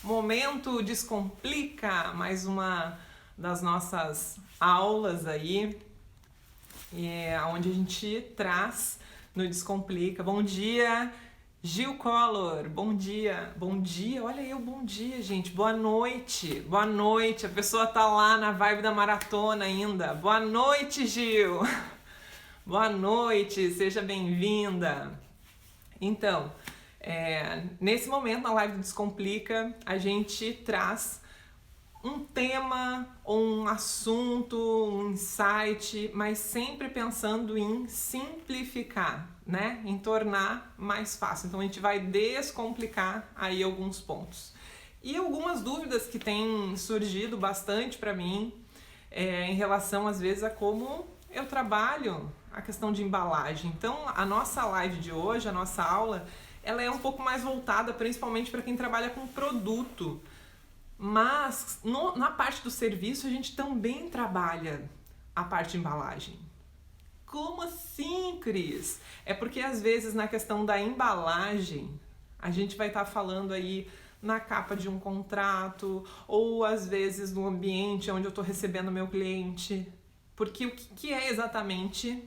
Momento Descomplica, mais uma das nossas aulas aí, onde a gente traz no Descomplica. Bom dia, Gil Collor, bom dia, olha aí o bom dia, gente, boa noite, a pessoa tá lá na vibe da maratona ainda, boa noite, Gil, boa noite, seja bem-vinda. Então, nesse momento, na live do Descomplica, a gente traz um tema, um assunto, um insight, mas sempre pensando em simplificar, né? Em tornar mais fácil. Então, a gente vai descomplicar aí alguns pontos. E algumas dúvidas que têm surgido bastante para mim em relação, às vezes, a como eu trabalho a questão de embalagem. Então, a nossa live de hoje, a nossa aula, ela é um pouco mais voltada principalmente para quem trabalha com produto. Mas na parte do serviço a gente também trabalha a parte de embalagem. Como assim, Cris? É porque às vezes na questão da embalagem a gente vai estar falando aí na capa de um contrato ou às vezes no ambiente onde eu estou recebendo meu cliente. Porque o que é exatamente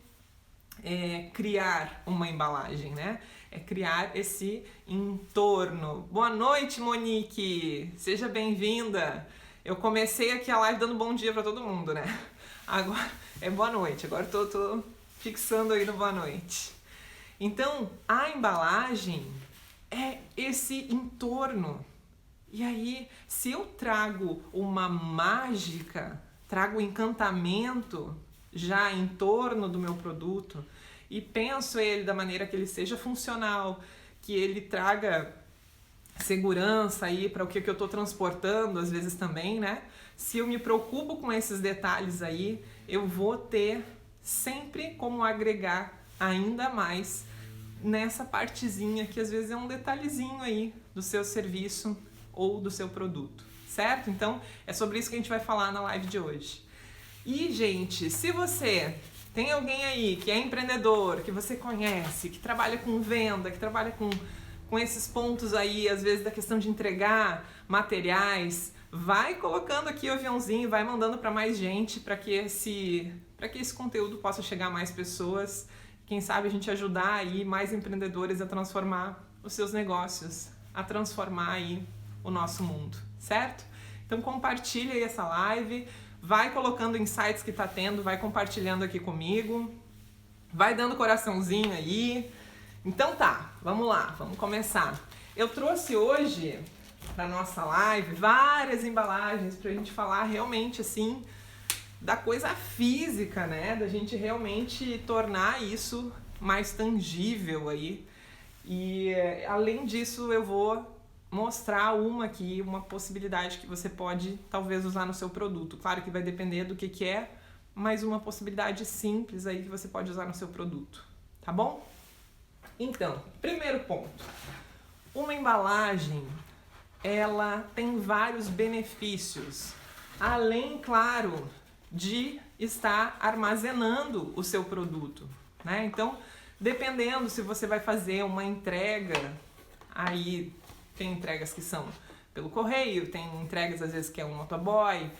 criar uma embalagem, né? É criar esse entorno. Boa noite, Monique! Seja bem-vinda! Eu comecei aqui a live dando bom dia para todo mundo, né? Agora é boa noite, agora tô fixando aí no boa noite. Então, a embalagem é esse entorno. E aí, se eu trago uma mágica, trago um encantamento já em torno do meu produto e penso ele da maneira que ele seja funcional, que ele traga segurança aí para o que eu estou transportando, às vezes também, né? Se eu me preocupo com esses detalhes aí, eu vou ter sempre como agregar ainda mais nessa partezinha que às vezes é um detalhezinho aí do seu serviço ou do seu produto, certo? Então, é sobre isso que a gente vai falar na live de hoje. E, gente, se você tem alguém aí que é empreendedor, que você conhece, que trabalha com venda, que trabalha com esses pontos aí, às vezes da questão de entregar materiais, vai colocando aqui o aviãozinho, vai mandando para mais gente, para que esse conteúdo possa chegar a mais pessoas. Quem sabe a gente ajudar aí mais empreendedores a transformar os seus negócios, a transformar aí o nosso mundo, certo? Então compartilha aí essa live. Vai colocando insights que tá tendo, vai compartilhando aqui comigo, vai dando coraçãozinho aí. Então tá, vamos lá, vamos começar. Eu trouxe hoje para nossa live várias embalagens pra gente falar realmente assim da coisa física, né? Da gente realmente tornar isso mais tangível aí. E além disso eu vou mostrar uma possibilidade que você pode talvez usar no seu produto. Claro que vai depender do que é, mas uma possibilidade simples aí que você pode usar no seu produto, tá bom? Então, primeiro ponto. Uma embalagem, ela tem vários benefícios, além, claro, de estar armazenando o seu produto, né? Então, dependendo se você vai fazer uma entrega aí. Tem entregas que são pelo correio, tem entregas às vezes que é um motoboy,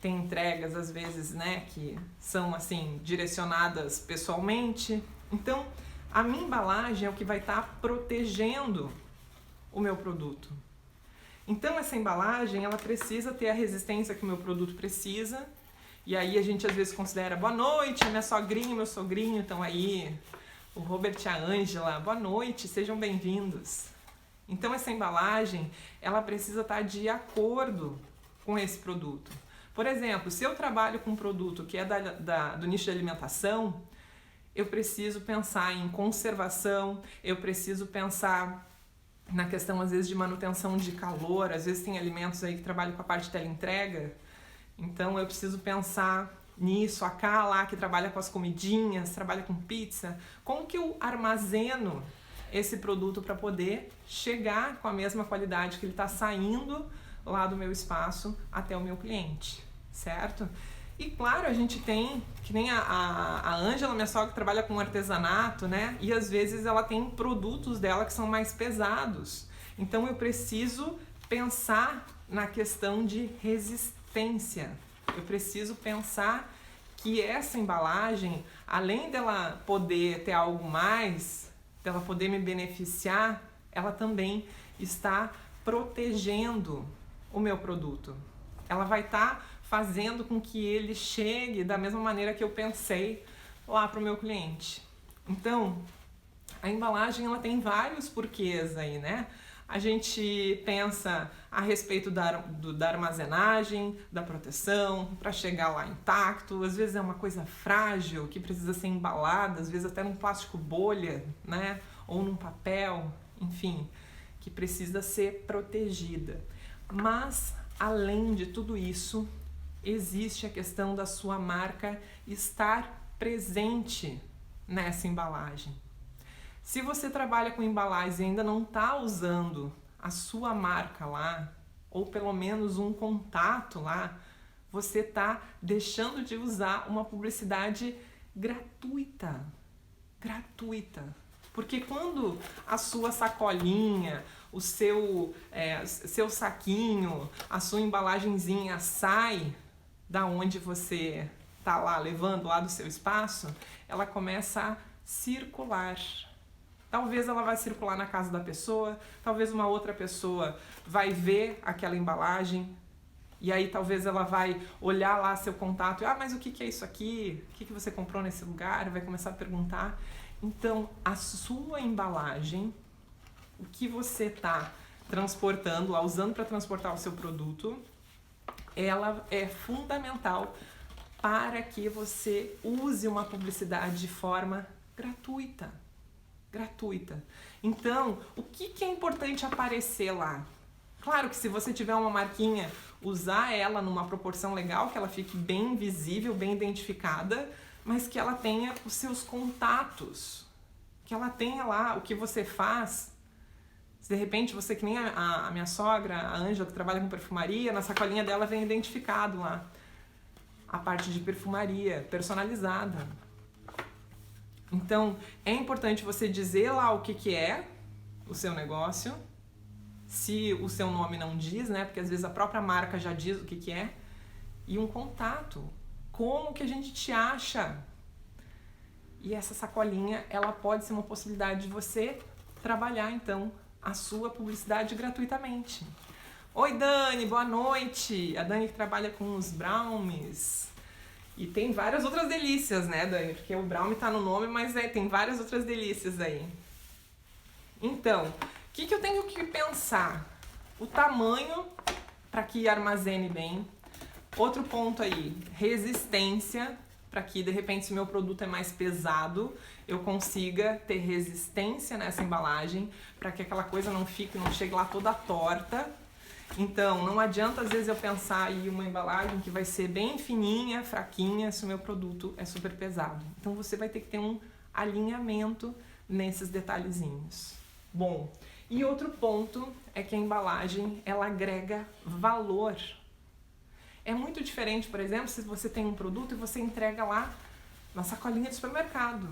tem entregas às vezes, né, que são assim direcionadas pessoalmente. Então, a minha embalagem é o que vai estar protegendo o meu produto. Então, essa embalagem, ela precisa ter a resistência que o meu produto precisa. E aí a gente às vezes considera, boa noite, minha sogrinha, meu sogrinho estão aí, o Robert e a Ângela, boa noite, sejam bem-vindos. Então essa embalagem, ela precisa estar de acordo com esse produto. Por exemplo, se eu trabalho com um produto que é do nicho de alimentação, eu preciso pensar em conservação, eu preciso pensar na questão, às vezes, de manutenção de calor, às vezes tem alimentos aí que trabalham com a parte de teleentrega, então eu preciso pensar nisso, a Cá lá que trabalha com as comidinhas, trabalha com pizza, como que eu armazeno esse produto para poder chegar com a mesma qualidade que ele está saindo lá do meu espaço até o meu cliente, certo? E claro, a gente tem, que nem a Ângela, minha sogra, trabalha com artesanato, né? E às vezes ela tem produtos dela que são mais pesados. Então eu preciso pensar na questão de resistência. Eu preciso pensar que essa embalagem, além dela poder ter algo mais, dela poder me beneficiar, ela também está protegendo o meu produto. Ela vai estar fazendo com que ele chegue da mesma maneira que eu pensei lá para o meu cliente. Então, a embalagem ela tem vários porquês aí, né? A gente pensa a respeito da armazenagem, da proteção, para chegar lá intacto. Às vezes é uma coisa frágil que precisa ser embalada, às vezes até num plástico bolha, né? Ou num papel, enfim, que precisa ser protegida. Mas, além de tudo isso, existe a questão da sua marca estar presente nessa embalagem. Se você trabalha com embalagens e ainda não está usando a sua marca lá, ou pelo menos um contato lá, você está deixando de usar uma publicidade gratuita. Gratuita. Porque quando a sua sacolinha, o seu saquinho, a sua embalagenzinha sai da onde você está lá levando lá do seu espaço, ela começa a circular. Talvez ela vai circular na casa da pessoa, talvez uma outra pessoa vai ver aquela embalagem e aí talvez ela vai olhar lá seu contato e, mas o que é isso aqui? O que você comprou nesse lugar? Vai começar a perguntar. Então, a sua embalagem, o que você está transportando lá, usando para transportar o seu produto, ela é fundamental para que você use uma publicidade de forma gratuita. Gratuita. Então, o que é importante aparecer lá? Claro que se você tiver uma marquinha, usar ela numa proporção legal, que ela fique bem visível, bem identificada, mas que ela tenha os seus contatos, que ela tenha lá o que você faz. Se de repente você, que nem a minha sogra, a Ângela, que trabalha com perfumaria, na sacolinha dela vem identificado lá a parte de perfumaria personalizada. Então, é importante você dizer lá o que é o seu negócio, se o seu nome não diz, né? Porque às vezes a própria marca já diz o que é, e um contato. Como que a gente te acha? E essa sacolinha, ela pode ser uma possibilidade de você trabalhar, então, a sua publicidade gratuitamente. Oi, Dani, boa noite! A Dani que trabalha com os brownies. E tem várias outras delícias, né, Dani? Porque o brownie tá no nome, mas tem várias outras delícias aí. Então, o que eu tenho que pensar? O tamanho para que armazene bem. Outro ponto aí, resistência, para que de repente se o meu produto é mais pesado, eu consiga ter resistência nessa embalagem, para que aquela coisa não chegue lá toda torta. Então, não adianta às vezes eu pensar aí uma embalagem que vai ser bem fininha, fraquinha, se o meu produto é super pesado. Então, você vai ter que ter um alinhamento nesses detalhezinhos. Bom, e outro ponto é que a embalagem, ela agrega valor. É muito diferente, por exemplo, se você tem um produto e você entrega lá na sacolinha do supermercado.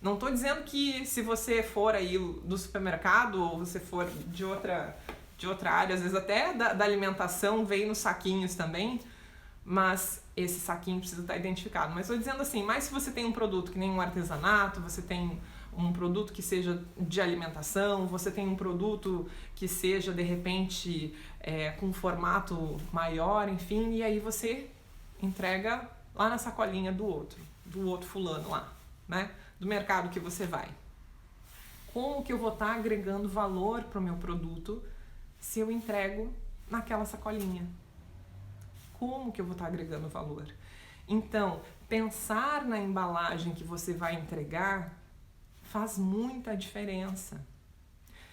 Não estou dizendo que se você for aí do supermercado ou você for de outra área, às vezes até da alimentação, vem nos saquinhos também, mas esse saquinho precisa estar identificado. Mas estou dizendo assim, mas se você tem um produto que nem um artesanato, você tem um produto que seja de alimentação, você tem um produto que seja, de repente, com um formato maior, enfim, e aí você entrega lá na sacolinha do outro fulano lá, né? Do mercado que você vai. Como que eu vou estar agregando valor para o meu produto se eu entrego naquela sacolinha? Como que eu vou estar agregando valor? Então, pensar na embalagem que você vai entregar faz muita diferença.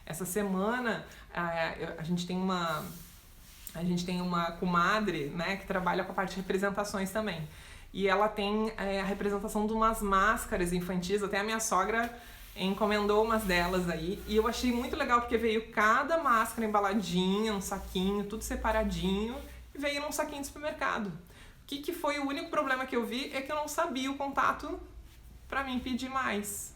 Essa semana a gente tem uma comadre, né, que trabalha com a parte de representações também. E ela tem a representação de umas máscaras infantis, até a minha sogra encomendou umas delas aí. E eu achei muito legal porque veio cada máscara embaladinha, um saquinho, tudo separadinho, e veio num saquinho de supermercado. O que foi o único problema que eu vi é que eu não sabia o contato para mim pedir mais.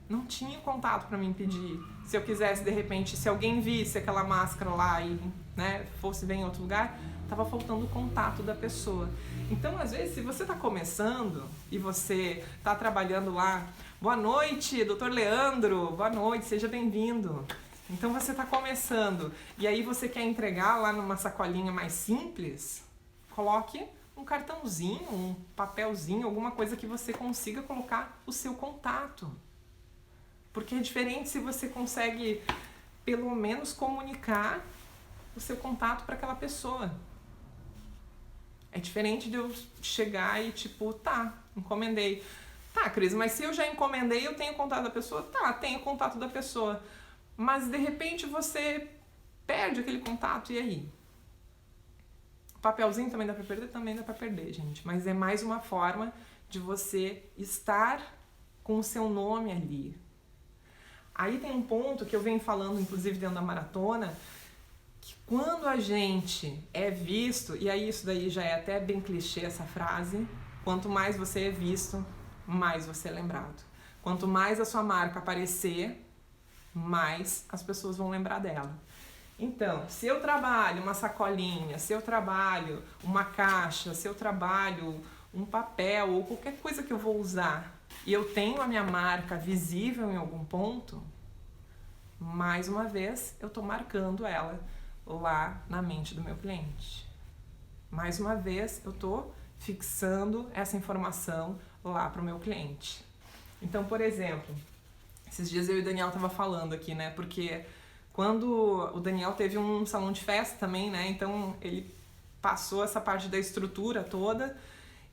Não tinha contato para mim pedir Se eu quisesse, de repente, se alguém visse aquela máscara lá e, né, fosse ver em outro lugar, estava faltando o contato da pessoa. Então, às vezes, se você está começando e você está trabalhando lá, boa noite, doutor Leandro, boa noite, seja bem-vindo. Então, você está começando e aí você quer entregar lá numa sacolinha mais simples, coloque um cartãozinho, um papelzinho, alguma coisa que você consiga colocar o seu contato. Porque é diferente se você consegue, pelo menos, comunicar o seu contato para aquela pessoa. É diferente de eu chegar e tipo, tá, encomendei. Tá, Cris, mas se eu já encomendei, eu tenho contato da pessoa? Tá, tenho contato da pessoa. Mas de repente você perde aquele contato, e aí? O papelzinho também dá pra perder? Também dá pra perder, gente. Mas é mais uma forma de você estar com o seu nome ali. Aí tem um ponto que eu venho falando, inclusive dentro da maratona, que quando a gente é visto, e aí isso daí já é até bem clichê essa frase, quanto mais você é visto, mais você é lembrado. Quanto mais a sua marca aparecer, mais as pessoas vão lembrar dela. Então, se eu trabalho uma sacolinha, se eu trabalho uma caixa, se eu trabalho um papel ou qualquer coisa que eu vou usar e eu tenho a minha marca visível em algum ponto, mais uma vez eu estou marcando ela lá na mente do meu cliente. Mais uma vez eu estou fixando essa informação lá para o meu cliente. Então, por exemplo, esses dias eu e o Daniel tava falando aqui, né? Porque quando o Daniel teve um salão de festa também, né? Então ele passou essa parte da estrutura toda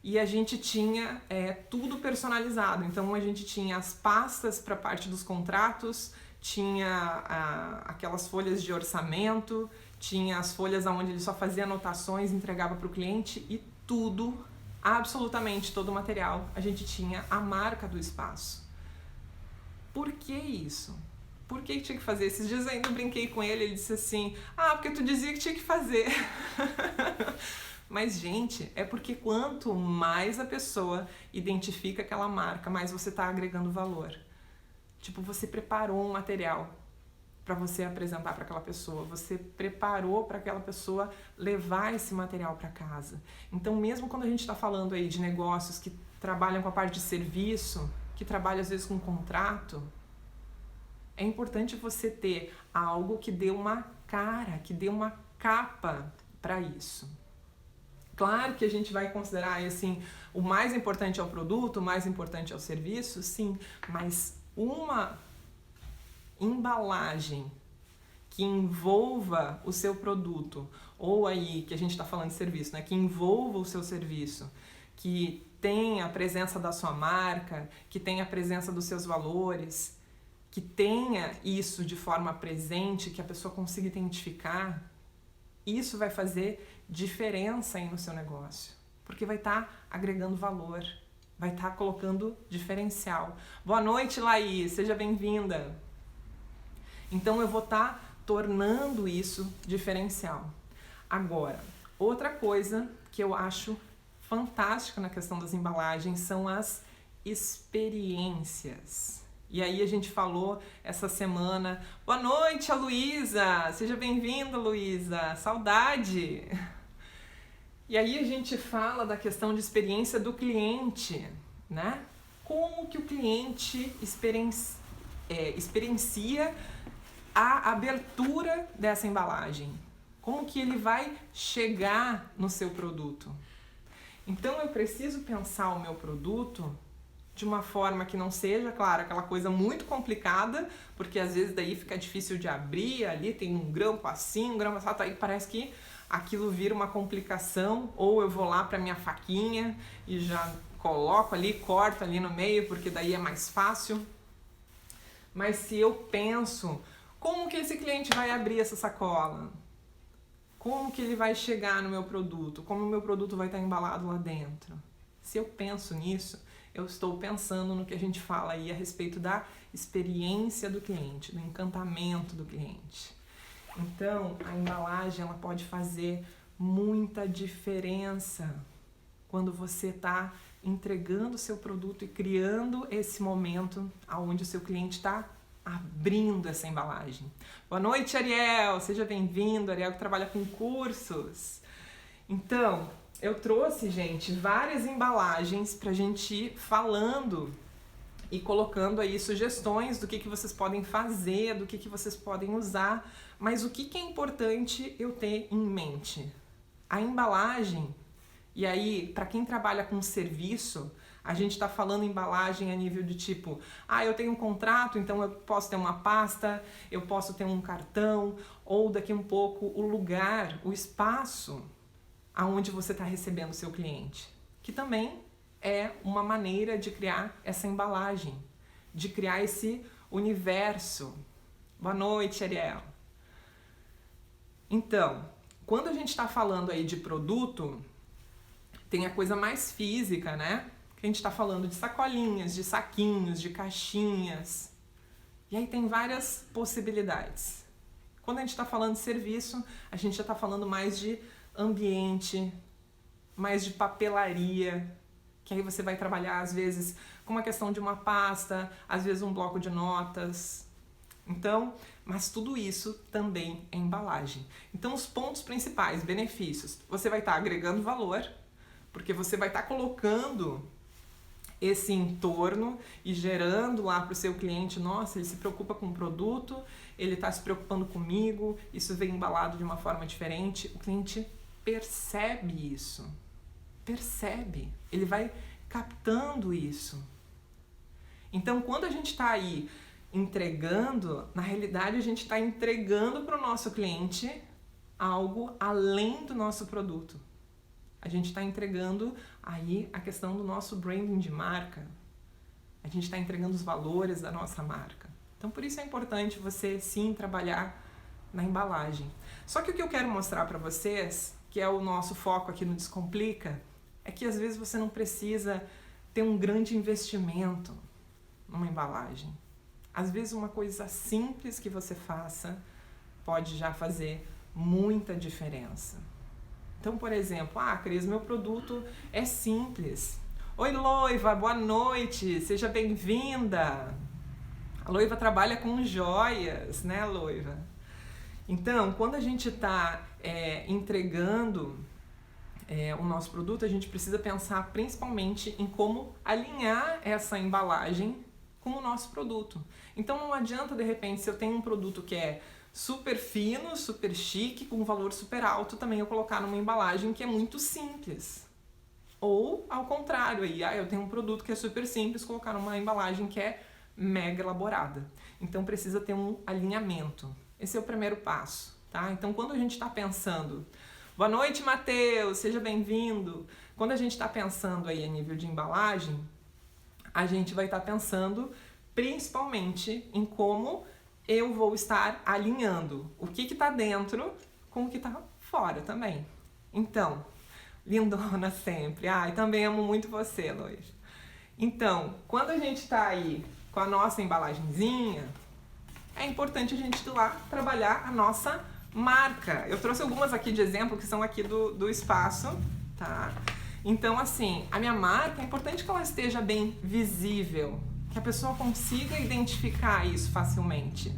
e a gente tinha tudo personalizado. Então a gente tinha as pastas para a parte dos contratos, tinha aquelas folhas de orçamento, tinha as folhas onde ele só fazia anotações, entregava para o cliente e tudo, absolutamente todo o material, a gente tinha a marca do espaço. Por que isso? Por que tinha que fazer? Esses dias ainda eu brinquei com ele, ele disse assim, porque tu dizia que tinha que fazer. Mas, gente, é porque quanto mais a pessoa identifica aquela marca, mais você está agregando valor. Tipo, você preparou um material para você apresentar para aquela pessoa, você preparou para aquela pessoa levar esse material para casa. Então, mesmo quando a gente está falando aí de negócios que trabalham com a parte de serviço, que trabalham às vezes com contrato, é importante você ter algo que dê uma cara, que dê uma capa para isso. Claro que a gente vai considerar assim, o mais importante é o produto, o mais importante é o serviço, sim, mas uma embalagem que envolva o seu produto, ou aí que a gente está falando de serviço, né? Que envolva o seu serviço, que tenha a presença da sua marca, que tenha a presença dos seus valores, que tenha isso de forma presente, que a pessoa consiga identificar, isso vai fazer diferença aí no seu negócio, porque vai estar agregando valor, vai estar colocando diferencial. Boa noite, Laís, seja bem-vinda. Então eu vou estar tornando isso diferencial. Agora, outra coisa que eu acho fantástica na questão das embalagens são as experiências. E aí a gente falou essa semana, boa noite, a Luísa, seja bem-vinda, Luísa, saudade! E aí a gente fala da questão de experiência do cliente, né? Como que o cliente experiencia a abertura dessa embalagem? Como que ele vai chegar no seu produto? Então eu preciso pensar o meu produto de uma forma que não seja, claro, aquela coisa muito complicada, porque às vezes daí fica difícil de abrir, ali tem um grampo assim, um grampo assado, aí parece que aquilo vira uma complicação, ou eu vou lá para minha faquinha e já coloco ali, corto ali no meio, porque daí é mais fácil. Mas se eu penso, como que esse cliente vai abrir essa sacola? Como que ele vai chegar no meu produto? Como o meu produto vai estar embalado lá dentro? Se eu penso nisso, eu estou pensando no que a gente fala aí a respeito da experiência do cliente, do encantamento do cliente. Então, a embalagem ela pode fazer muita diferença quando você está entregando o seu produto e criando esse momento onde o seu cliente está abrindo essa embalagem. Boa noite, Ariel! Seja bem-vindo, Ariel que trabalha com cursos. Então, eu trouxe, gente, várias embalagens pra gente ir falando e colocando aí sugestões do que vocês podem fazer, do que vocês podem usar, mas o que é importante eu ter em mente? A embalagem, e aí, para quem trabalha com serviço, a gente está falando embalagem a nível de tipo, eu tenho um contrato, então eu posso ter uma pasta, eu posso ter um cartão, ou daqui um pouco o lugar, o espaço aonde você está recebendo o seu cliente, que também é uma maneira de criar essa embalagem, de criar esse universo. Boa noite, Ariel. Então, quando a gente está falando aí de produto, tem a coisa mais física, né? Que a gente está falando de sacolinhas, de saquinhos, de caixinhas. E aí tem várias possibilidades. Quando a gente está falando de serviço, a gente já está falando mais de ambiente, mais de papelaria, que aí você vai trabalhar às vezes com uma questão de uma pasta, às vezes um bloco de notas. Então, mas tudo isso também é embalagem. Então, os pontos principais, benefícios, você vai estar agregando valor, porque você vai estar colocando esse entorno e gerando lá para o seu cliente, nossa, ele se preocupa com o produto, ele está se preocupando comigo, isso vem embalado de uma forma diferente. O cliente percebe isso, ele vai captando isso. Então, quando a gente está aí entregando, na realidade a gente está entregando para o nosso cliente algo além do nosso produto. A gente está entregando aí a questão do nosso branding de marca. A gente está entregando os valores da nossa marca. Então, por isso é importante você, sim, trabalhar na embalagem. Só que o que eu quero mostrar para vocês, que é o nosso foco aqui no Descomplica, é que às vezes você não precisa ter um grande investimento numa embalagem. Às vezes uma coisa simples que você faça pode já fazer muita diferença. Então, por exemplo, Cris, meu produto é simples. Oi, Loiva, boa noite, seja bem-vinda. A Loiva trabalha com joias, né, Loiva? Então, quando a gente está entregando o nosso produto, a gente precisa pensar principalmente em como alinhar essa embalagem com o nosso produto. Então, não adianta, de repente, se eu tenho um produto que é super fino, super chique, com um valor super alto, também eu colocar numa embalagem que é muito simples. Ou, ao contrário, aí, eu tenho um produto que é super simples, colocar numa embalagem que é mega elaborada. Então, precisa ter um alinhamento. Esse é o primeiro passo, tá? Então, quando a gente está pensando... Boa noite, Matheus! Seja bem-vindo! Quando a gente está pensando aí a nível de embalagem, a gente vai estar pensando principalmente em como eu vou estar alinhando o que está dentro com o que está fora também. Então, lindona sempre. E também amo muito você, Luiz. Então, quando a gente está aí com a nossa embalagenzinha, é importante a gente ir lá trabalhar a nossa marca. Eu trouxe algumas aqui de exemplo que são aqui do espaço, tá? Então, assim, a minha marca é importante que ela esteja bem visível, que a pessoa consiga identificar isso facilmente.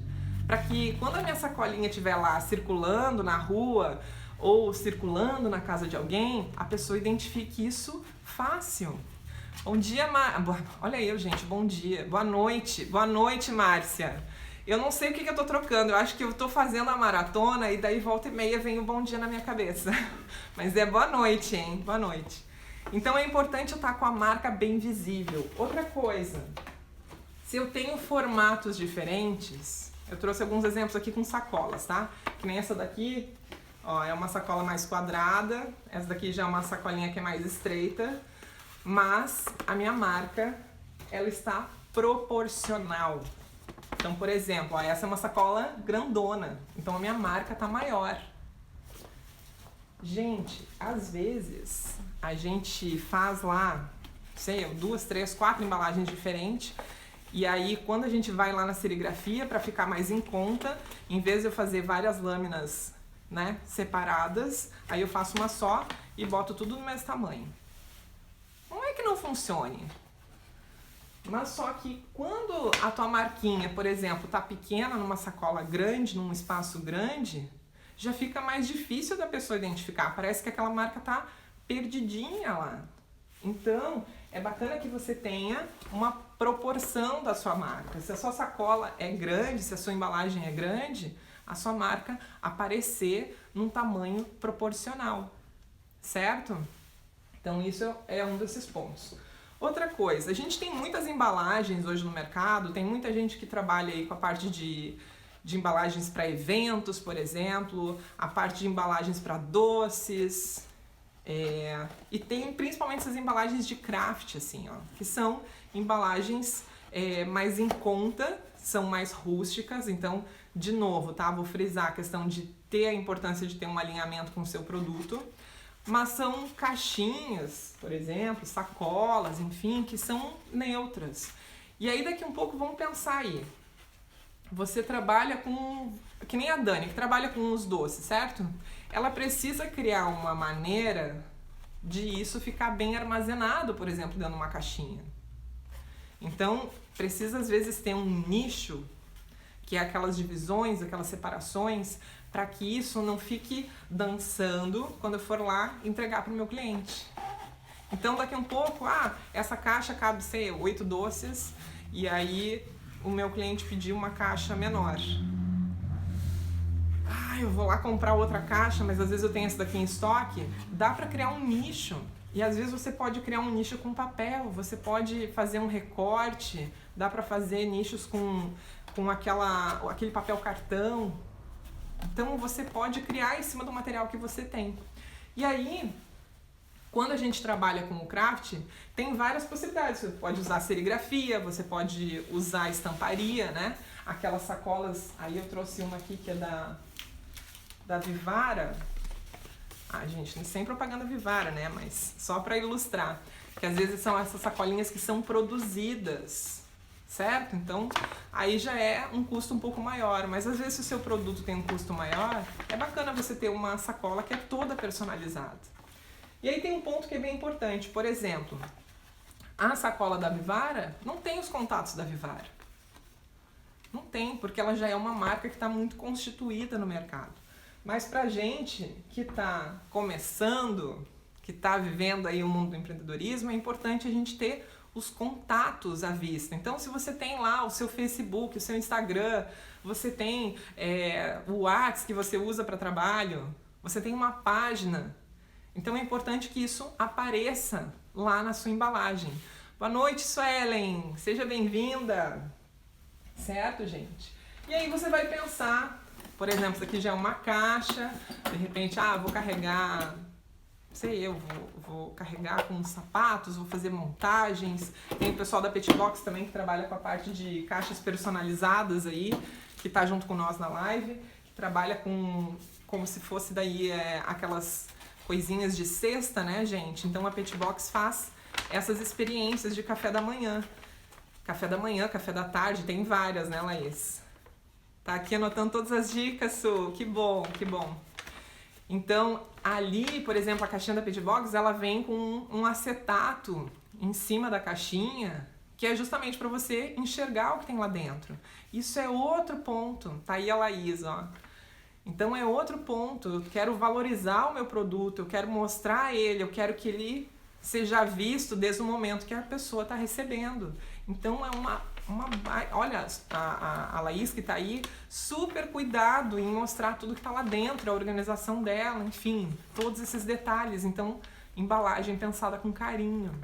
Para que quando a minha sacolinha estiver lá circulando na rua ou circulando na casa de alguém, a pessoa identifique isso fácil. Bom dia, olha eu, gente, bom dia. Boa noite, Márcia. Eu não sei o que eu tô trocando, eu acho que eu tô fazendo a maratona e daí volta e meia vem o bom dia na minha cabeça. Mas é boa noite, hein? Boa noite. Então é importante eu estar com a marca bem visível. Outra coisa, se eu tenho formatos diferentes, eu trouxe alguns exemplos aqui com sacolas, tá? Que nem essa daqui, ó, é uma sacola mais quadrada, essa daqui já é uma sacolinha que é mais estreita, mas a minha marca, ela está proporcional. Então, por exemplo, ó, essa é uma sacola grandona, então a minha marca tá maior. Gente, às vezes a gente faz lá, sei, 2, 3, 4 embalagens diferentes, e aí quando a gente vai lá na serigrafia para ficar mais em conta, em vez de eu fazer várias lâminas, né, separadas, aí eu faço uma só e boto tudo no mesmo tamanho. Não é que não funcione. Mas só que quando a tua marquinha, por exemplo, tá pequena numa sacola grande, num espaço grande, já fica mais difícil da pessoa identificar. Parece que aquela marca tá perdidinha lá. Então, é bacana que você tenha uma proporção da sua marca. Se a sua sacola é grande, se a sua embalagem é grande, a sua marca aparecer num tamanho proporcional, certo? Então, isso é um desses pontos. Outra coisa, a gente tem muitas embalagens hoje no mercado, tem muita gente que trabalha aí com a parte de embalagens para eventos, por exemplo, a parte de embalagens para doces, e tem principalmente essas embalagens de craft, assim, ó, que são embalagens mais em conta, são mais rústicas. Então, de novo, tá? Vou frisar a questão de ter a importância de ter um alinhamento com o seu produto, mas são caixinhas, por exemplo, sacolas, enfim, que são neutras. E aí daqui um pouco vamos pensar aí. Você trabalha com, que nem a Dani, que trabalha com os doces, certo? Ela precisa criar uma maneira de isso ficar bem armazenado, por exemplo, dentro de uma caixinha. Então, precisa às vezes ter um nicho, que é aquelas divisões, aquelas separações, para que isso não fique dançando quando eu for lá entregar para o meu cliente. Então, daqui um pouco, essa caixa cabe, sei, 8 doces, e aí o meu cliente pediu uma caixa menor. Eu vou lá comprar outra caixa, mas às vezes eu tenho essa daqui em estoque. Dá para criar um nicho. E às vezes você pode criar um nicho com papel, você pode fazer um recorte, dá para fazer nichos com aquele papel cartão. Então você pode criar em cima do material que você tem. E aí, quando a gente trabalha com o craft, tem várias possibilidades. Você pode usar serigrafia, você pode usar estamparia, né? Aquelas sacolas, aí eu trouxe uma aqui que é da Vivara. Gente, sem propaganda Vivara, né? Mas só para ilustrar. Que às vezes são essas sacolinhas que são produzidas, certo? Então, aí já é um custo um pouco maior. Mas às vezes se o seu produto tem um custo maior, é bacana você ter uma sacola que é toda personalizada. E aí tem um ponto que é bem importante. Por exemplo, a sacola da Vivara não tem os contatos da Vivara. Não tem, porque ela já é uma marca que está muito constituída no mercado. Mas pra gente que está começando, que está vivendo aí o mundo do empreendedorismo, é importante a gente ter os contatos à vista. Então, se você tem lá o seu Facebook, o seu Instagram, você tem o WhatsApp que você usa para trabalho, você tem uma página. Então, é importante que isso apareça lá na sua embalagem. Boa noite, Suelen! Seja bem-vinda! Certo, gente? E aí você vai pensar, por exemplo, isso aqui já é uma caixa, de repente, vou carregar, eu vou carregar com sapatos, vou fazer montagens. Tem o pessoal da Petbox também que trabalha com a parte de caixas personalizadas aí, que tá junto com nós na live, que trabalha com como se fosse daí aquelas coisinhas de cesta, né, gente? Então a Petbox faz essas experiências de café da manhã. Café da manhã, café da tarde, tem várias, né, Laís? Tá aqui anotando todas as dicas, Su. Que bom, que bom. Então, ali, por exemplo, a caixinha da Petbox, ela vem com um acetato em cima da caixinha, que é justamente para você enxergar o que tem lá dentro. Isso é outro ponto. Tá aí a Laís, ó. Então, é outro ponto. Eu quero valorizar o meu produto, eu quero mostrar ele, eu quero que ele seja visto desde o momento que a pessoa está recebendo. Então, olha, a Laís que está aí, super cuidado em mostrar tudo que está lá dentro, a organização dela, enfim, todos esses detalhes. Então, embalagem pensada com carinho.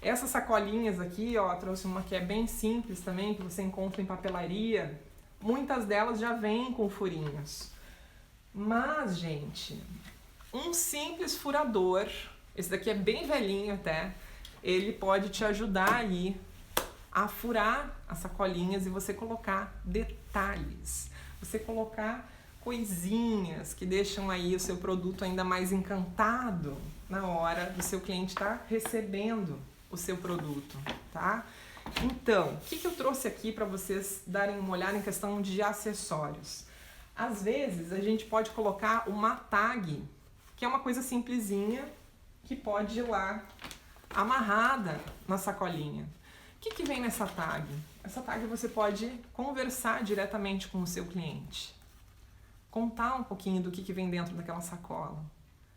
Essas sacolinhas aqui, ó, trouxe uma que é bem simples também, que você encontra em papelaria. Muitas delas já vêm com furinhos. Mas, gente, um simples furador, esse daqui é bem velhinho até, ele pode te ajudar aí a furar as sacolinhas e você colocar detalhes, você colocar coisinhas que deixam aí o seu produto ainda mais encantado na hora do seu cliente estar recebendo o seu produto, tá? Então, o que eu trouxe aqui para vocês darem uma olhada em questão de acessórios? Às vezes a gente pode colocar uma tag, que é uma coisa simplesinha, que pode ir lá amarrada na sacolinha. O que vem nessa tag? Essa tag você pode conversar diretamente com o seu cliente. Contar um pouquinho do que vem dentro daquela sacola.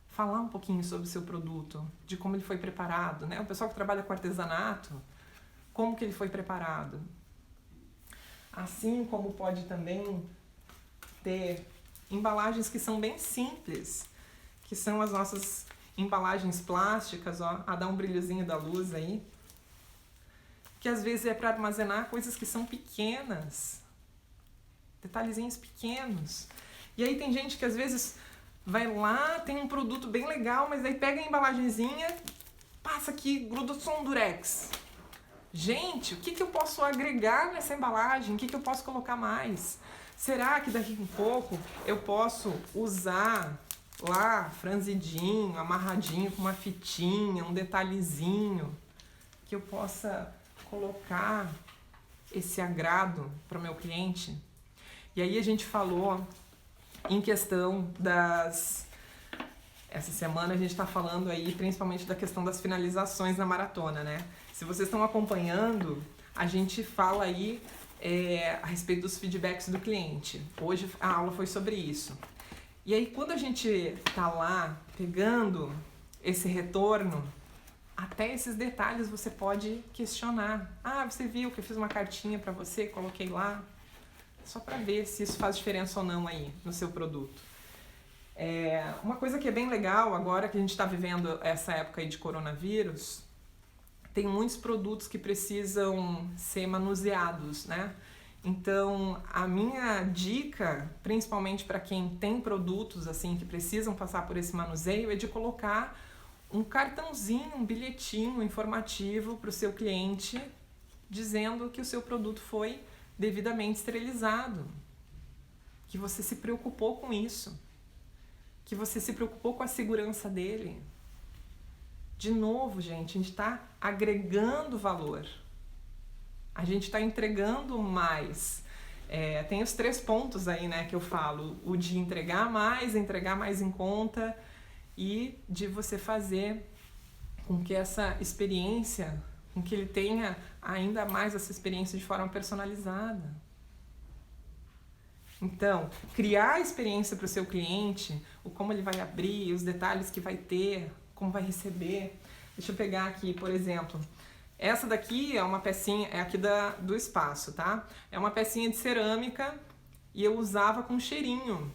Falar um pouquinho sobre o seu produto, de como ele foi preparado, né? O pessoal que trabalha com artesanato, como que ele foi preparado. Assim como pode também ter embalagens que são bem simples, que são as nossas embalagens plásticas, ó, a dar um brilhozinho da luz aí, que às vezes é para armazenar coisas que são pequenas, detalhezinhos pequenos. E aí tem gente que às vezes vai lá, tem um produto bem legal, mas daí pega a embalagenzinha, passa aqui, gruda só um durex. Gente, o que eu posso agregar nessa embalagem? O que eu posso colocar mais? Será que daqui a pouco eu posso usar lá, franzidinho, amarradinho com uma fitinha, um detalhezinho, que eu possa colocar esse agrado para o meu cliente? E aí a gente falou em questão das... Essa semana a gente está falando aí principalmente da questão das finalizações na maratona, né? Se vocês estão acompanhando, a gente fala aí a respeito dos feedbacks do cliente. Hoje a aula foi sobre isso. E aí quando a gente está lá pegando esse retorno, até esses detalhes você pode questionar. Ah, você viu que eu fiz uma cartinha para você, coloquei lá? Só para ver se isso faz diferença ou não aí no seu produto. Uma coisa que é bem legal agora que a gente está vivendo essa época aí de coronavírus, tem muitos produtos que precisam ser manuseados, né? Então, a minha dica, principalmente para quem tem produtos assim que precisam passar por esse manuseio, é de colocar um cartãozinho, um bilhetinho informativo para o seu cliente, dizendo que o seu produto foi devidamente esterilizado, que você se preocupou com isso, que você se preocupou com a segurança dele. De novo, gente, a gente está agregando valor. A gente está entregando mais. Tem os 3 pontos aí, né, que eu falo. O de entregar mais em conta e de você fazer com que essa experiência, com que ele tenha ainda mais essa experiência de forma personalizada. Então, criar a experiência para o seu cliente, o como ele vai abrir, os detalhes que vai ter, como vai receber. Deixa eu pegar aqui, por exemplo, essa daqui é uma pecinha, é aqui do espaço, tá? É uma pecinha de cerâmica e eu usava com cheirinho,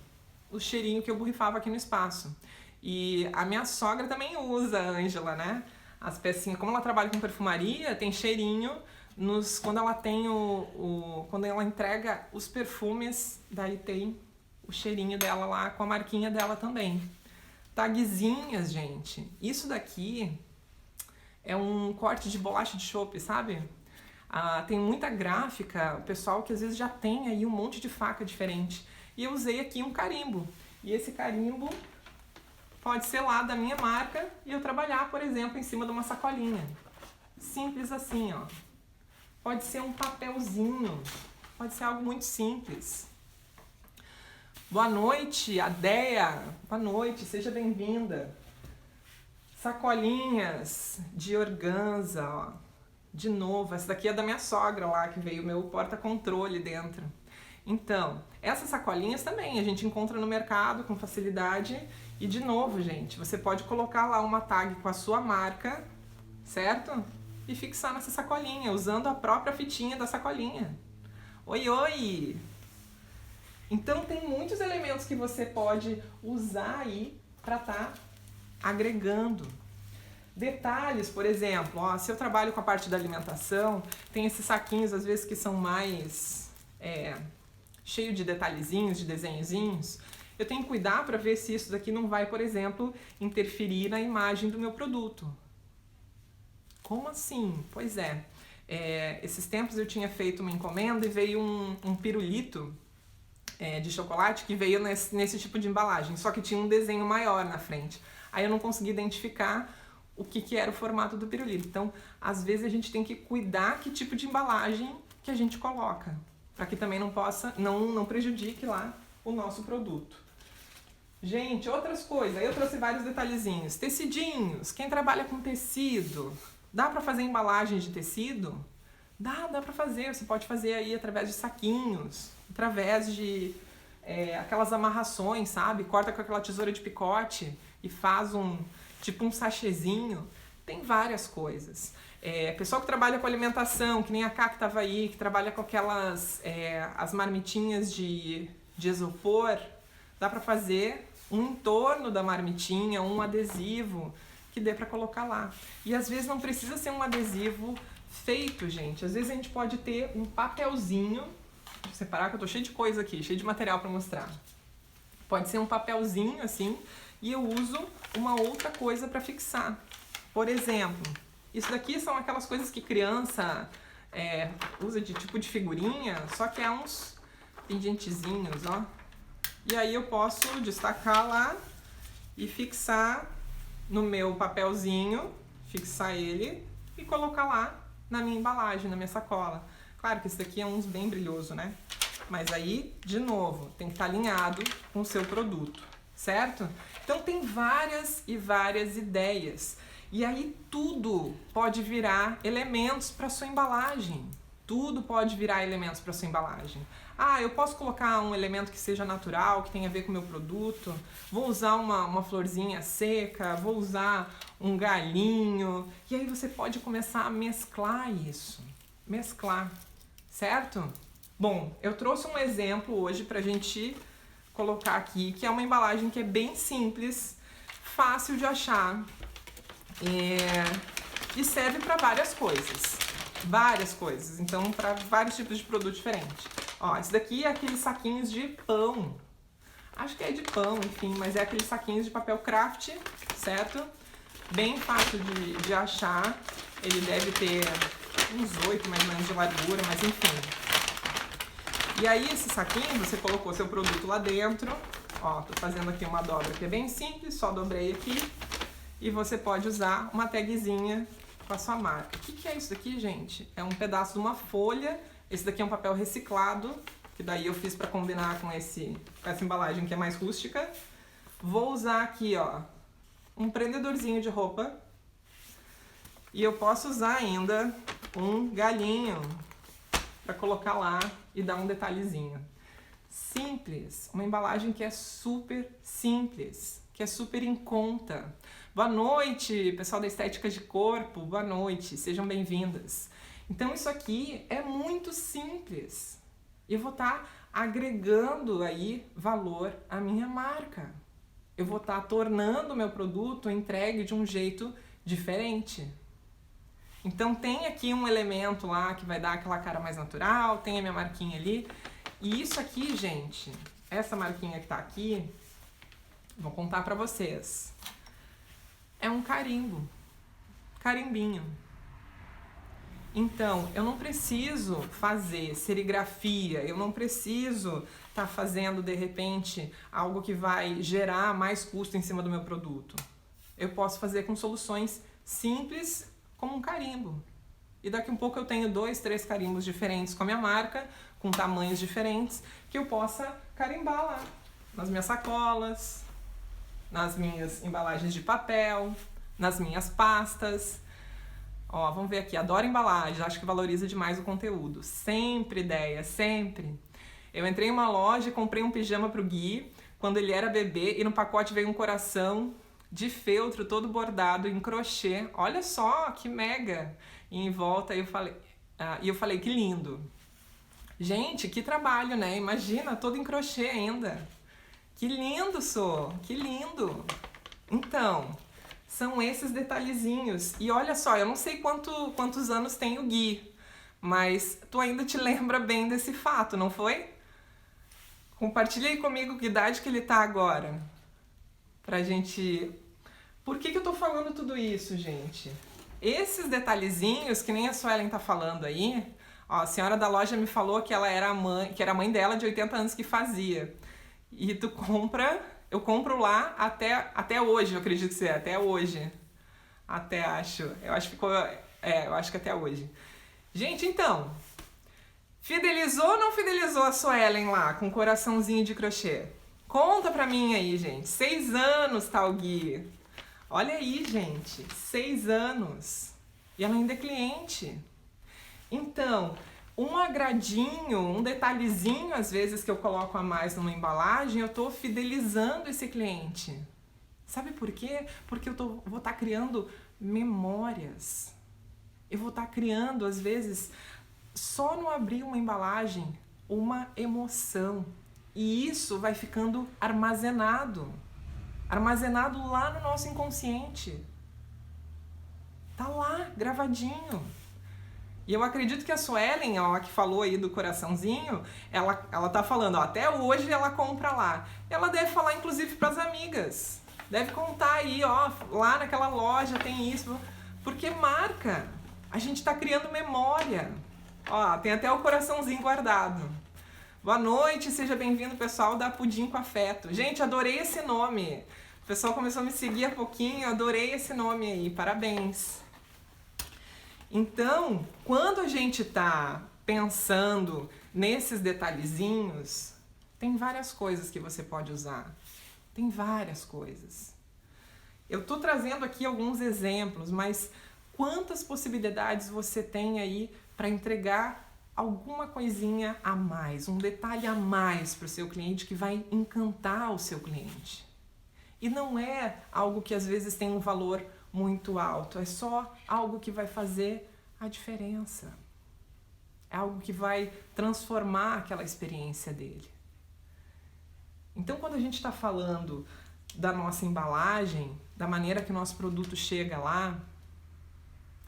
o cheirinho que eu borrifava aqui no espaço. E a minha sogra também usa, a Ângela, né? As pecinhas, como ela trabalha com perfumaria, tem cheirinho quando ela tem quando ela entrega os perfumes, daí tem o cheirinho dela lá com a marquinha dela também. Tagzinhas, gente. Isso daqui é um corte de bolacha de chope, sabe? Tem muita gráfica, o pessoal que às vezes já tem aí um monte de faca diferente. E eu usei aqui um carimbo. E esse carimbo pode ser lá da minha marca e eu trabalhar, por exemplo, em cima de uma sacolinha. Simples assim, ó. Pode ser um papelzinho, pode ser algo muito simples. Boa noite, Adéia. Boa noite, seja bem-vinda. Sacolinhas de organza, ó. De novo, essa daqui é da minha sogra lá, que veio o meu porta-controle dentro. Então, essas sacolinhas também a gente encontra no mercado com facilidade. E de novo, gente, você pode colocar lá uma tag com a sua marca, certo? E fixar nessa sacolinha, usando a própria fitinha da sacolinha. Oi, oi! Então tem muitos elementos que você pode usar aí para estar agregando. Detalhes, por exemplo, ó, se eu trabalho com a parte da alimentação, tem esses saquinhos às vezes que são mais cheio de detalhezinhos, de desenhozinhos. Eu tenho que cuidar para ver se isso daqui não vai, por exemplo, interferir na imagem do meu produto. Como assim? Pois é. Esses tempos eu tinha feito uma encomenda e veio um pirulito de chocolate que veio nesse tipo de embalagem, só que tinha um desenho maior na frente. Aí eu não consegui identificar o que era o formato do pirulito. Então, às vezes a gente tem que cuidar que tipo de embalagem que a gente coloca, para que também não prejudique lá o nosso produto. Gente, outras coisas. Aí eu trouxe vários detalhezinhos. Tecidinhos. Quem trabalha com tecido, dá pra fazer embalagem de tecido? Dá pra fazer. Você pode fazer aí através de saquinhos, através de aquelas amarrações, sabe? Corta com aquela tesoura de picote e faz tipo um sachêzinho. Tem várias coisas. Pessoal que trabalha com alimentação, que nem a Cá que tava aí, que trabalha com aquelas as marmitinhas de isopor, dá pra fazer um entorno da marmitinha, um adesivo que dê pra colocar lá. E às vezes não precisa ser um adesivo feito, gente. Às vezes a gente pode ter um papelzinho. Vou separar que eu tô cheio de coisa aqui, cheio de material pra mostrar. Pode ser um papelzinho assim, e eu uso uma outra coisa pra fixar. Por exemplo, isso daqui são aquelas coisas que criança usa de tipo de figurinha, só que é uns pendentezinhos, ó. E aí eu posso destacar lá e fixar no meu papelzinho, fixar ele e colocar lá na minha embalagem, na minha sacola. Claro que esse daqui é uns bem brilhoso, né? Mas aí, de novo, tem que estar alinhado com o seu produto, certo? Então tem várias e várias ideias. E aí tudo pode virar elementos para sua embalagem. Tudo pode virar elementos para sua embalagem. Ah, eu posso colocar um elemento que seja natural, que tenha a ver com o meu produto. Vou usar uma florzinha seca, vou usar um galinho. E aí você pode começar a mesclar isso. Mesclar, certo? Bom, eu trouxe um exemplo hoje pra gente colocar aqui, que é uma embalagem que é bem simples, fácil de achar e serve para várias coisas. Várias coisas, então para vários tipos de produto diferentes. Ó, esse daqui é aqueles saquinhos de pão. Acho que é de pão, enfim, mas é aqueles saquinhos de papel craft, certo? Bem fácil de achar. Ele deve ter uns 8 mais ou menos de largura, mas enfim. E aí esse saquinho, você colocou seu produto lá dentro. Ó, tô fazendo aqui uma dobra que é bem simples, só dobrei aqui. E você pode usar uma tagzinha com a sua marca. O que é isso daqui, gente? É um pedaço de uma folha. Esse daqui é um papel reciclado, que daí eu fiz para combinar com essa embalagem que é mais rústica. Vou usar aqui, ó, um prendedorzinho de roupa. E eu posso usar ainda um galinho para colocar lá e dar um detalhezinho. Simples, uma embalagem que é super simples, que é super em conta. Boa noite, pessoal da Estética de Corpo, boa noite, sejam bem-vindas. Então isso aqui é muito simples. Eu vou estar agregando aí valor à minha marca. Eu vou estar tornando o meu produto entregue de um jeito diferente. Então tem aqui um elemento lá que vai dar aquela cara mais natural, tem a minha marquinha ali. E isso aqui, gente, essa marquinha que tá aqui, vou contar pra vocês. É um carimbo, carimbinho. Então, eu não preciso fazer serigrafia, eu não preciso estar fazendo, de repente, algo que vai gerar mais custo em cima do meu produto. Eu posso fazer com soluções simples, como um carimbo. E daqui a um pouco eu tenho 2, 3 carimbos diferentes com a minha marca, com tamanhos diferentes, que eu possa carimbar lá, nas minhas sacolas, nas minhas embalagens de papel, nas minhas pastas. Ó, vamos ver aqui, adoro embalagem, acho que valoriza demais o conteúdo. Sempre ideia, sempre. Eu entrei em uma loja e comprei um pijama pro Gui, quando ele era bebê, e no pacote veio um coração de feltro, todo bordado em crochê. Olha só, que mega! E em volta eu falei, que lindo. Gente, que trabalho, né? Imagina, todo em crochê ainda. Que lindo, Sô! Que lindo! Então, são esses detalhezinhos. E olha só, eu não sei quantos anos tem o Gui, mas tu ainda te lembra bem desse fato, não foi? Compartilha aí comigo que idade que ele tá agora. Pra gente... Por que eu tô falando tudo isso, gente? Esses detalhezinhos, que nem a Suelen tá falando aí, ó, a senhora da loja me falou que ela era que era a mãe dela de 80 anos que fazia. E tu compra, eu compro lá até hoje, eu acredito que seja, até hoje. Até acho, eu acho que ficou, eu acho que até hoje. Gente, então, fidelizou ou não fidelizou a Suelen lá com um coraçãozinho de crochê? Conta pra mim aí, gente. 6 anos, tal Gui. Olha aí, gente. 6 anos. E ela ainda é cliente. Então, um agradinho, um detalhezinho, às vezes, que eu coloco a mais numa embalagem, eu tô fidelizando esse cliente. Sabe por quê? Porque vou estar criando memórias. Eu vou estar criando, às vezes, só no abrir uma embalagem, uma emoção. E isso vai ficando armazenado. Armazenado lá no nosso inconsciente. Tá lá, gravadinho. E eu acredito que a Suelen, ó, que falou aí do coraçãozinho, ela tá falando, ó, até hoje ela compra lá. Ela deve falar, inclusive, pras amigas. Deve contar aí, ó, lá naquela loja tem isso. Porque marca. A gente tá criando memória. Ó, tem até o coraçãozinho guardado. Boa noite, seja bem-vindo, pessoal da Pudim com Afeto. Gente, adorei esse nome. O pessoal começou a me seguir há pouquinho, adorei esse nome aí, parabéns. Então, quando a gente tá pensando nesses detalhezinhos, tem várias coisas que você pode usar. Tem várias coisas. Eu tô trazendo aqui alguns exemplos, mas quantas possibilidades você tem aí para entregar alguma coisinha a mais, um detalhe a mais para o seu cliente que vai encantar o seu cliente. E não é algo que às vezes tem um valor muito alto, é só algo que vai fazer a diferença. É algo que vai transformar aquela experiência dele. Então, quando a gente está falando da nossa embalagem, da maneira que o nosso produto chega lá,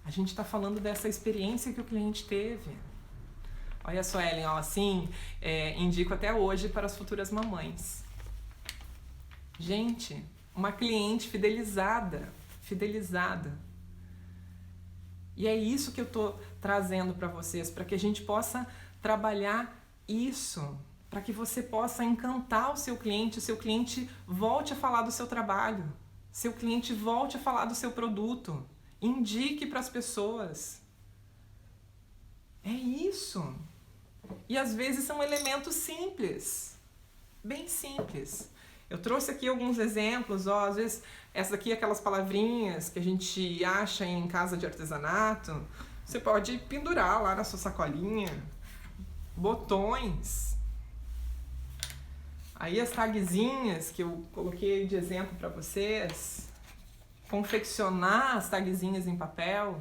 a gente está falando dessa experiência que o cliente teve. Olha só, Ellen, ó, assim, indico até hoje para as futuras mamães. Gente, uma cliente fidelizada. E é isso que eu tô trazendo para vocês, para que a gente possa trabalhar isso, para que você possa encantar o seu cliente volte a falar do seu trabalho, seu cliente volte a falar do seu produto, indique para as pessoas. É isso. E às vezes são elementos simples, bem simples. Eu trouxe aqui alguns exemplos, ó, às vezes essa daqui é aquelas palavrinhas que a gente acha em casa de artesanato. Você pode pendurar lá na sua sacolinha. Botões. Aí as tagzinhas que eu coloquei de exemplo para vocês. Confeccionar as tagzinhas em papel.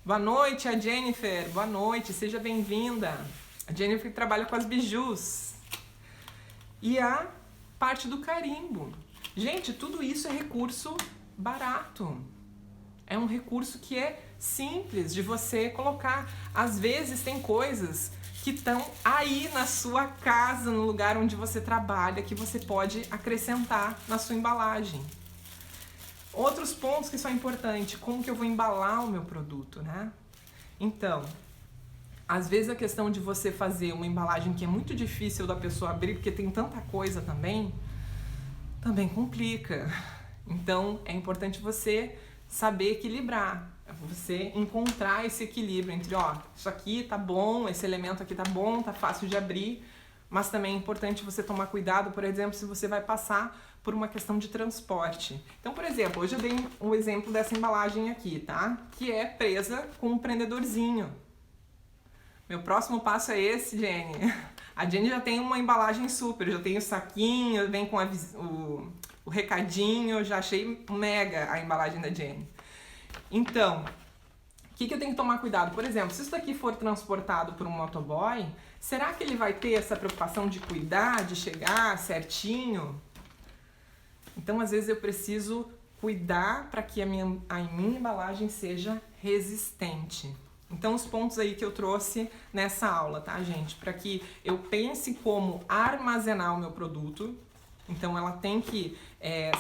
Boa noite, a Jennifer. Boa noite, seja bem-vinda. A Jennifer trabalha com as bijus. E a parte do carimbo. Gente, tudo isso é recurso barato. É um recurso que é simples de você colocar. Às vezes tem coisas que estão aí na sua casa, no lugar onde você trabalha, que você pode acrescentar na sua embalagem. Outros pontos que são importantes, como que eu vou embalar o meu produto, né? Então, às vezes a questão de você fazer uma embalagem que é muito difícil da pessoa abrir, porque tem tanta coisa também complica. Então, é importante você saber equilibrar, você encontrar esse equilíbrio entre, ó, isso aqui tá bom, esse elemento aqui tá bom, tá fácil de abrir, mas também é importante você tomar cuidado, por exemplo, se você vai passar por uma questão de transporte. Então, por exemplo, hoje eu dei um exemplo dessa embalagem aqui, tá? Que é presa com um prendedorzinho. Meu próximo passo é esse, Jenny. A Jenny já tem uma embalagem super, já tem o saquinho, vem com o recadinho, já achei mega a embalagem da Jenny. Então, o que eu tenho que tomar cuidado? Por exemplo, se isso daqui for transportado por um motoboy, será que ele vai ter essa preocupação de cuidar, de chegar certinho? Então, às vezes eu preciso cuidar para que a minha embalagem seja resistente. Então, os pontos aí que eu trouxe nessa aula, tá, gente? Para que eu pense como armazenar o meu produto. Então, ela tem que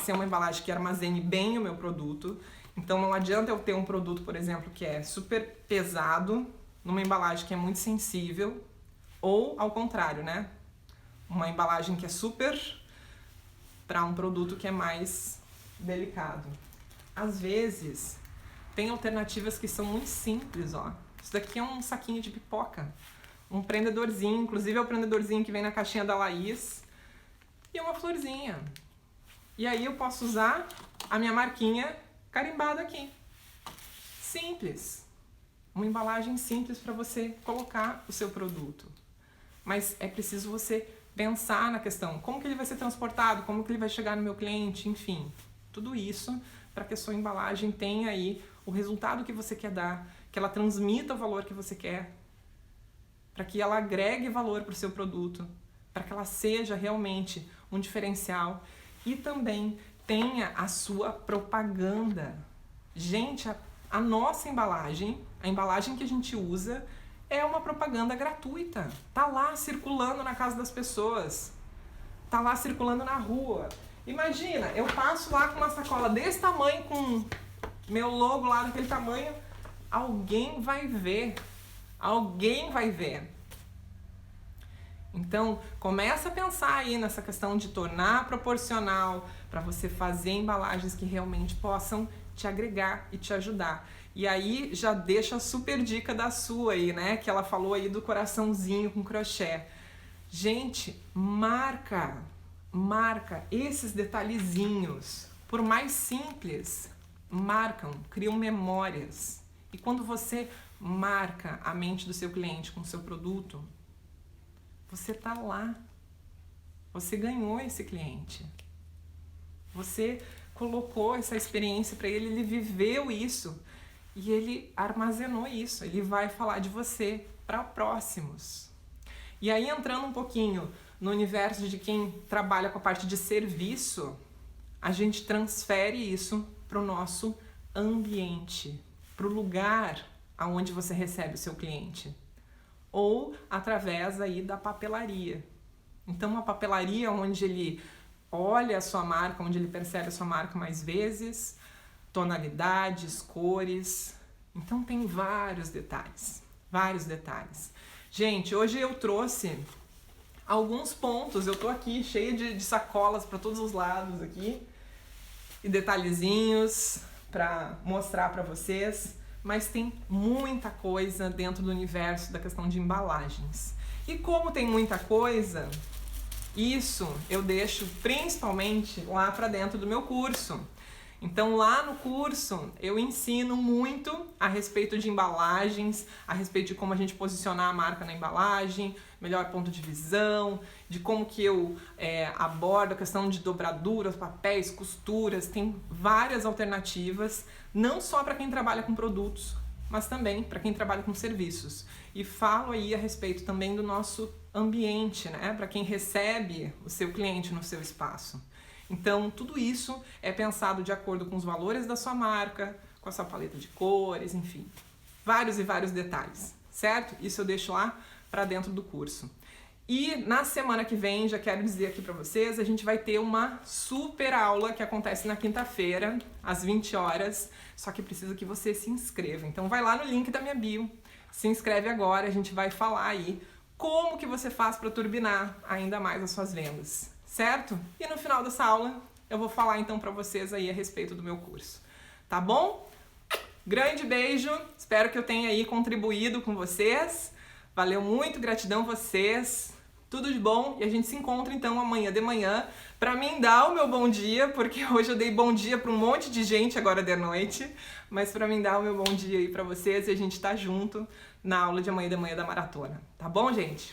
ser uma embalagem que armazene bem o meu produto. Então, não adianta eu ter um produto, por exemplo, que é super pesado, numa embalagem que é muito sensível, ou ao contrário, né? Uma embalagem que é super para um produto que é mais delicado. Às vezes, tem alternativas que são muito simples, ó. Isso daqui é um saquinho de pipoca. Um prendedorzinho, inclusive é o prendedorzinho que vem na caixinha da Laís. e uma florzinha. E aí eu posso usar a minha marquinha carimbada aqui. Simples. Uma embalagem simples para você colocar o seu produto. Mas é preciso você pensar na questão, como que ele vai ser transportado, como que ele vai chegar no meu cliente, enfim. Tudo isso para que a sua embalagem tenha aí o resultado que você quer dar, que ela transmita o valor que você quer, para que ela agregue valor para o seu produto, para que ela seja realmente um diferencial e também tenha a sua propaganda. Gente, a nossa embalagem, a embalagem que a gente usa, é uma propaganda gratuita. Tá lá circulando na casa das pessoas. Tá lá circulando na rua. Imagina, eu passo lá com uma sacola desse tamanho, com meu logo lá daquele tamanho, alguém vai ver. Alguém vai ver. Então, começa a pensar aí nessa questão de tornar proporcional para você fazer embalagens que realmente possam te agregar e te ajudar. E aí já deixa a super dica da sua aí, né? Que ela falou aí do coraçãozinho com crochê. Gente, marca esses detalhezinhos. Por mais simples, marcam, criam memórias. E quando você marca a mente do seu cliente com o seu produto, você tá lá. Você ganhou esse cliente. Você colocou essa experiência para ele, ele viveu isso e ele armazenou isso. Ele vai falar de você para próximos. E aí, entrando um pouquinho no universo de quem trabalha com a parte de serviço, a gente transfere isso para o nosso ambiente, para o lugar aonde você recebe o seu cliente, ou através aí da papelaria. Então, a papelaria onde ele olha a sua marca, onde ele percebe a sua marca mais vezes, tonalidades, cores. Então, tem vários detalhes, vários detalhes. Gente, hoje eu trouxe alguns pontos, eu tô aqui cheia de sacolas para todos os lados aqui, e detalhezinhos para mostrar para vocês, mas tem muita coisa dentro do universo da questão de embalagens. E como tem muita coisa, isso eu deixo principalmente lá para dentro do meu curso. Então lá no curso eu ensino muito a respeito de embalagens, a respeito de como a gente posicionar a marca na embalagem, melhor ponto de visão, de como que eu abordo a questão de dobraduras, papéis, costuras. Tem várias alternativas, não só para quem trabalha com produtos, mas também para quem trabalha com serviços. E falo aí a respeito também do nosso ambiente, né? Para quem recebe o seu cliente no seu espaço. Então, tudo isso é pensado de acordo com os valores da sua marca, com a sua paleta de cores, enfim. Vários e vários detalhes, certo? Isso eu deixo lá para dentro do curso. E na semana que vem, já quero dizer aqui para vocês, a gente vai ter uma super aula que acontece na quinta-feira, às 20 horas, só que precisa que você se inscreva. Então vai lá no link da minha bio, se inscreve agora, a gente vai falar aí como que você faz para turbinar ainda mais as suas vendas, certo? E no final dessa aula eu vou falar então para vocês aí a respeito do meu curso, tá bom? Grande beijo, espero que eu tenha aí contribuído com vocês, valeu muito, gratidão vocês, tudo de bom e a gente se encontra então amanhã de manhã para mim dar o meu bom dia, porque hoje eu dei bom dia para um monte de gente agora de noite, mas para mim dar o meu bom dia aí para vocês e a gente tá junto na aula de amanhã de manhã da maratona, tá bom, gente?